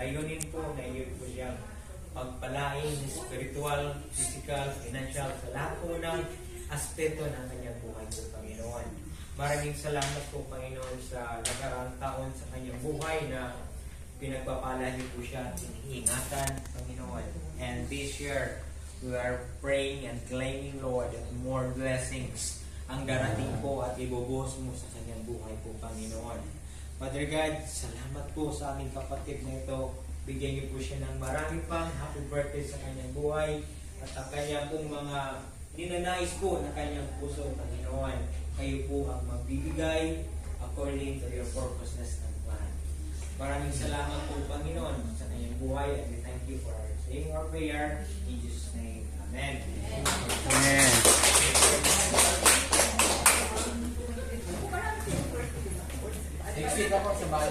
layunin po na iyo po siyang pagpalain, spiritual, physical, financial, sa lahat po ng aspeto ng kanyang buhay po, Panginoon. Maraming salamat po, Panginoon, sa nakaraang taon sa kanyang buhay na pinagpapala niyo po siya at iniingatan, Panginoon. And this year, we are praying and claiming, Lord, that more blessings ang darating po at ibubuhos mo sa kanyang buhay po, Panginoon. Father God, salamat po sa aming kapatid na ito. Bigyan niyo po siya ng marami pang happy birthday sa kanyang buhay at ang kanyang pong mga ninanais po na kanyang puso, Panginoon. Kayo po ang magbibigay according to your purposeless and plan. Maraming salamat po, Panginoon, sa kanyang buhay and we thank you for saying our prayer in Jesus' name. Amen. Amen. Exit ako sa bahay.